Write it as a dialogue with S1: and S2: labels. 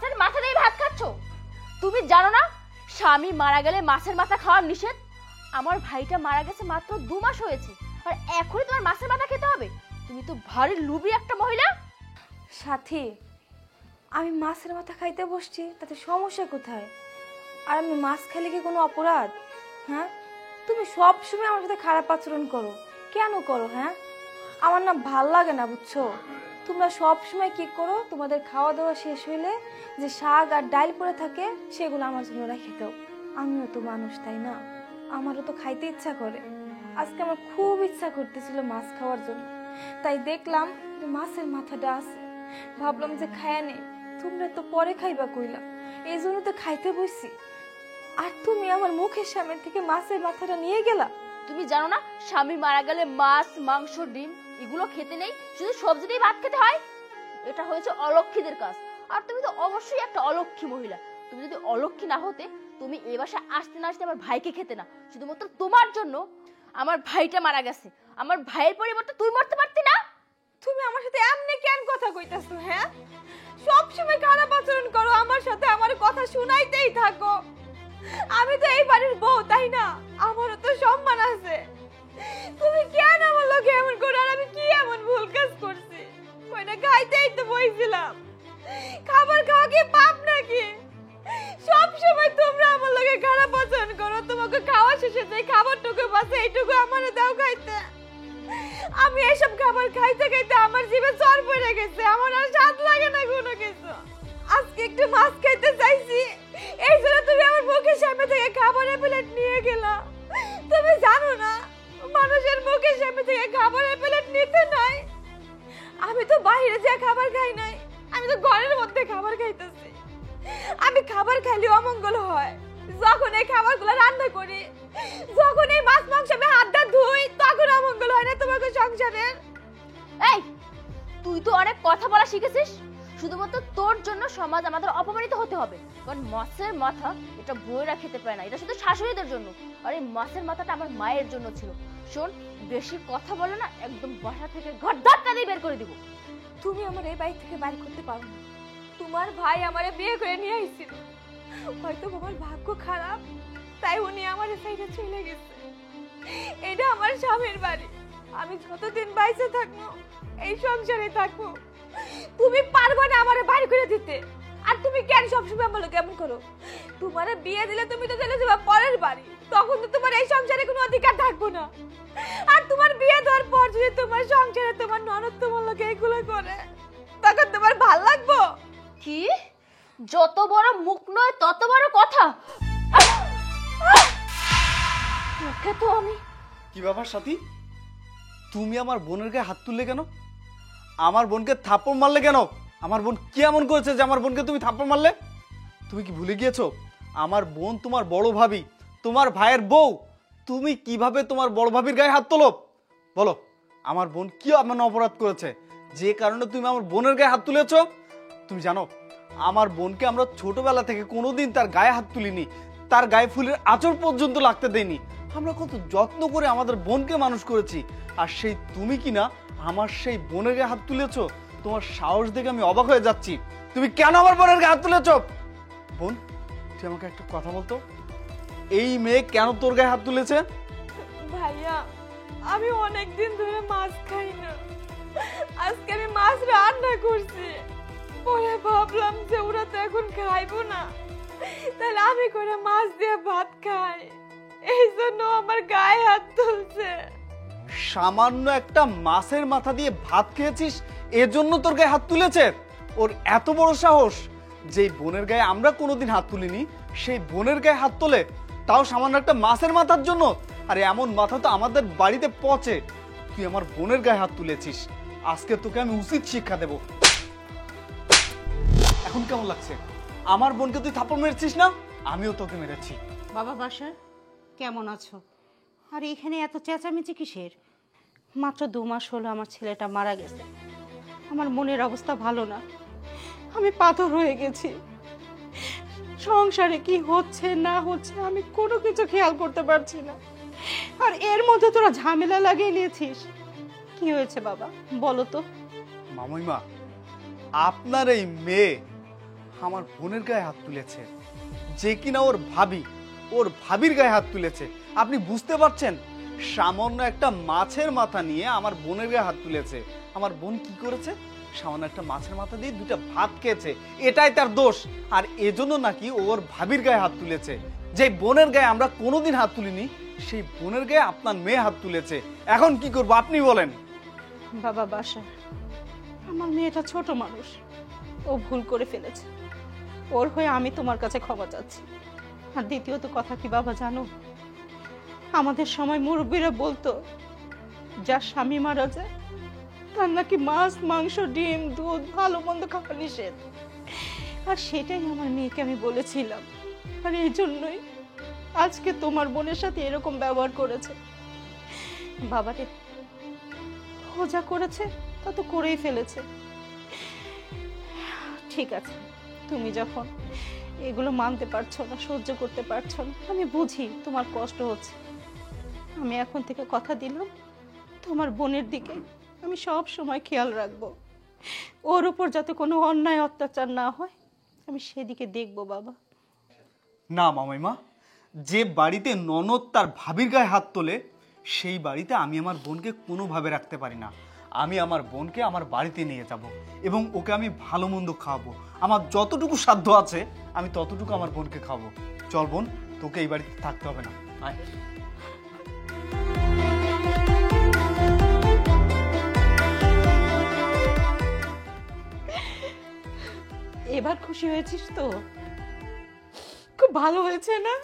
S1: মাছের মাথা দিয়ে ভাত খাচ্ছ? তুমি জানো না স্বামী মারা গেলে মাছের মাথা খাওয়া নিষেধ? আমার ভাইটা মারা গেছে মাত্র 2 মাস হয়েছে, আর এখনই তোমার মাছের মাথা খেতে হবে? তুমি তো ভারী লুবি একটা মহিলা।
S2: সাথী, আমি মাছের মাথা খাইতে বসছি, তাতে সমস্যা কোথায়? আর আমি মাছ খেলে কি কোনো অপরাধ? হ্যাঁ, তুমি সব সময় আমার সাথে খারাপ আচরণ করো, কেন করো? হ্যাঁ, আমার না ভাল লাগে না, বুঝছো? তোমরা সব সময় কি করো, তোমাদের খাওয়া দাওয়া শেষ হইলে যে শাক আর ডাল পড়ে থাকে সেগুলো আমার জন্য রেখে দাও। আমিও তো মানুষ, তাই না? আমারও তো খাইতে ইচ্ছা করে। আজকে আমার খুব ইচ্ছা করতেছিল মাছ খাওয়ার জন্য, তাই দেখলাম যে মাছের মাথাটা আছে, ভাবলাম যে খায়া নেই। তোমরা তো পরে খাইবা কইলা, এই জন্য তো খাইতে বসছি। আর তুমি আমার মুখের সামনে থেকে মাছের মাথাটা নিয়ে গেলা।
S1: তুমি জানো না স্বামী মারা গেলে মাছ, মাংস, ডিম এগুলো খেতে নেই, শুধু সবজি দিয়ে ভাত খেতে হয়। এটা হয়েছে অলক্ষীদের কাজ। আর তুমি তো অবশ্যই একটা অলক্ষী মহিলা। তুমি যদি অলক্ষী না হতে, তুমি এই বাসায় আসতে না আসতে আমার ভাইকে খেতে না। শুধুমাত্র তোমার জন্য আমার ভাইটা মারা গেছে। আমার ভাইয়ের পরিবর্তে তুই মরতে পারতি না?
S2: তুমি আমার সাথে এমনি কেন কথা কইতাছো? হ্যাঁ, সব সময় খারাপ আচরণ করো আমার সাথে, আমার কথা শুনাইতেই থাকো। আমি তো এই বাড়ির বউ, তাই না? আমারও তো সম্মান আছে। তুমি কেন আমার লোকে এমন করো? আর আমি কি এমন ভুল কাজ করছি? কইনা খাইতেই তো বইছিলাম। খাবার খাওয়া কি পাপ নাকি? সব সময় তোমরা আমার লোকে খারাপ আচরণ করো। তোমাকে খাওয়া শেষে যে খাবারটুকু বাঁচে এইটুকু আমারে দাও খাইতে। আমি এসব খাবার খাইতে খাইতে আমার জিভে চর পড়ে গেছে, আমার আর স্বাদ লাগে না কোনো কিছু। আজকে একটু মাছ খাইতে চাইছি, এই জন্য তুমি আমার মুখের সামনে থেকে খাবারের প্লেট নিয়ে গেলা। তুমি জানো না মানুষের মুখের সামনে থেকে খাবারের প্লেট নিতে নাই? আমি তো বাইরে যে খাবার খাই নাই, আমি তো ঘরের মধ্যে খাবার খাইতেছি। আমি খাবার খাইলে অমঙ্গল হয়। যখন এই খাবারগুলো রান্না করি, যখন এই মাছ মাংস আমি হাতটা ধুই, তখন অমঙ্গল হয় না তোমাকে সংসারের?
S1: এই, তুই তো অনেক কথা বলা শিখেছিস। শুধুমাত্র তোর জন্য সমাজ আমাদের অপমানিত হতে হবে। কারণ মাছের মাথা এটা বউয়েরা খেতে পায় না, এটা শুধু শাশুড়িদের জন্য। আর এই মাছের মাথাটা আমার মায়ের জন্য ছিল। শোন, বেশি কথা বলো না, একদম বাসা থেকে ঘর ধাক্কা দিয়ে বের করে দিব।
S2: তুমি আমার এই বাড়ি থেকে বাইর করতে পারো না। তোমার ভাই আমারে বিয়ে করে নিয়ে আইছিল, হয়তো আমার ভাগ্য খারাপ, তাই উনি আমার সাইডে চলে গেছে। এটা আমার স্বামীর বাড়ি, আমি যতদিন বাইসে থাকবো এই সংসারে থাকবো। তুমি পারবে না আমারে বাইর করে দিতে। আর তুমি কেন সবসময় আমার লোক কেমন করো? তোমারে বিয়ে দিলে তুমি তো চলে যাবে পরের বাড়ি, তখন তো তোমার এই সংসারে কোনো অধিকার থাকবো না। আর তোমার বিয়ে দেওয়ার পর যদি তোমার সংসারে তোমার ননদ তোমার লোক এগুলো করে, তখন তোমার ভাল লাগবো?
S1: কি? যত বড় মুখ নয় তত বড় কথা। ওকে তো আমি।
S3: কি ব্যাপার সাথী, তুমি আমার বোনের গায়ে হাত তুললে কেন? আমার বোনকে থাপ্পড় মারলে কেন? আমার বোন কি এমন করেছে যে আমার বোনকে তুমি থাপ্পড় মারলে? তুমি কি ভুলে গিয়েছো আমার বোন তোমার বড় ভাবি, তোমার ভাইয়ের বউ? তুমি কিভাবে তোমার বড় ভাবির গায়ে হাত তোলো? বলো, আমার বোন কি এমন অপরাধ করেছে যে কারণে তুমি আমার বোনের গায়ে হাত তুলেছো? তুমি জানো আমার বোনকে আমরা ছোটবেলা থেকে কোনোদিন তার গায়ে হাত তুলিনি, তার গায়ে ফুলের আঁচড় পর্যন্ত লাগতে দেইনি। আমরা কত যত্ন করে আমাদের বোনকে মানুষ করেছি, আর সেই তুমি কি না আমার সেই বোনের গায়ে হাত তুলেছো? তোমার সাহস দেখে আমি অবাক হয়ে যাচ্ছি। তুমি কেন আমার বোনের গায়ে হাত তুলেছো? বোন, তুই আমাকে একটা কথা বলতো, এই মেয়ে কেন তোর গায়ে হাত তুলেছে?
S2: ভাইয়া, আমি অনেক দিন ধরে মাছ খাই না। আজকে আমি মাছ রান্না করছি, পরে ভাবলাম যে ওরা তো এখন খাইবো না, তাহলে আমি করে মাছ দিয়ে ভাত খাই, এই জন্য আমার গায়ে হাত তুলছে।
S3: সামান্য একটা মাছের মাথা দিয়ে ভাত খেয়েছিস, এজন্য তোর গায়ে হাত তুলেছে? ওর এত বড় সাহস, যেই বোনের গায়ে আমরা কোনোদিন হাত তুলিনি সেই বোনের গায়ে হাত তোলে, তাও সামান্য একটা মাছের মাথার জন্য? আরে এমন মাথা তো আমাদের বাড়িতে পচে। তুই আমার বোনের গায়ে হাত তুলেছিস, আজকে তোকে আমি উচিত শিক্ষা দেব। এখন কেমন লাগছে? আমার বোনকে তুই থাপ্পড় মেরেছিস না, আমিও তোকে মেরেছি।
S4: বাবা বাসার কেমন আছো? আর এখানে এত চেঁচামেচি কিসের? মাত্র 2 মাস হলো আমার ছেলেটা মারা গেছে। আমার মনের অবস্থা ভালো না, আমি পাথর হয়ে গেছি। সংসারে কি হচ্ছে না হচ্ছে আমি কোনো কিছু খেয়াল করতে পারছি না, আর এর মধ্যে তোরা ঝামেলা লাগিয়ে নিয়েছিস। কি হয়েছে বাবা, বলো তো।
S3: মামুইমা, আপনার এই মেয়ে আমার বোনের গায়ে হাত তুলেছে, যে কিনা ওর ভাবির গায়ে হাত তুলেছে। আপনি বুঝতে পারছেন? সামান্য একটা মাছের মাথা নিয়ে আমার বোনের গায়ে হাত তুলেছে। আমার বোন কি করেছে? সামান্য একটা মাছের মাথা দিয়ে দুইটা ভাত খেয়েছে, এটাই তার দোষ। আর এজন্য নাকি ওর ভাবির গায়ে হাত তুলেছে। যে বোনের গায়ে আমরা কোনোদিন হাত তুলিনি, সেই বোনের গায়ে আপনার মেয়ে হাত তুলেছে। এখন কি করবো আপনি বলেন?
S4: বাবা বাসা, আমার মেয়েটা ছোট মানুষ, ও ভুল করে ফেলেছে। ওর হয়ে আমি তোমার কাছে ক্ষমা চাচ্ছি। আর দ্বিতীয়ত কথা কি বাবা জানো, আমাদের সময় মুরব্বীরা বলতো যার স্বামী মারা যায় তার নাকি মাছ, মাংস, ডিম, দুধ, ভালো মন্দ খাওয়া নিষেধ। আর সেটাই আমার মেয়েকে আমি বলেছিলাম। আর এই জন্যই আজকে তোমার বোনের সাথে এরকম ব্যবহার করেছে। বাবারে, ও যা করেছে তা তো করেই ফেলেছে। ঠিক আছে, তুমি যখন এগুলো মানতে পারছো না, সহ্য করতে পারছো না, আমি বুঝি তোমার কষ্ট হচ্ছে। আমি এখন থেকে কথা দিলাম, তোমার বোনের দিকে আমি সব সময় খেয়াল রাখবো। ওর উপর যাতে কোনো অন্যায় অত্যাচার না হয়, আমি সেদিকে দেখবো বাবা।
S3: না মামাইমা, যে বাড়িতে ননদ তার ভাবির গায়ে হাত তোলে, সেই বাড়িতে আমি আমার বোনকে কোনোভাবে রাখতে পারি না। আমি আমার বোনকে আমার বাড়িতে নিয়ে যাব এবং ওকে আমি ভালো মন্দ খাওয়াবো। আমার যতটুকু সাধ্য আছে আমি ততটুকু আমার বোনকে খাওয়াবো। চল বোন, তোকে এই বাড়িতে থাকতে হবে না, আয়।
S4: এবার খুশি হয়েছিস তো? খুব ভালো হয়েছে না?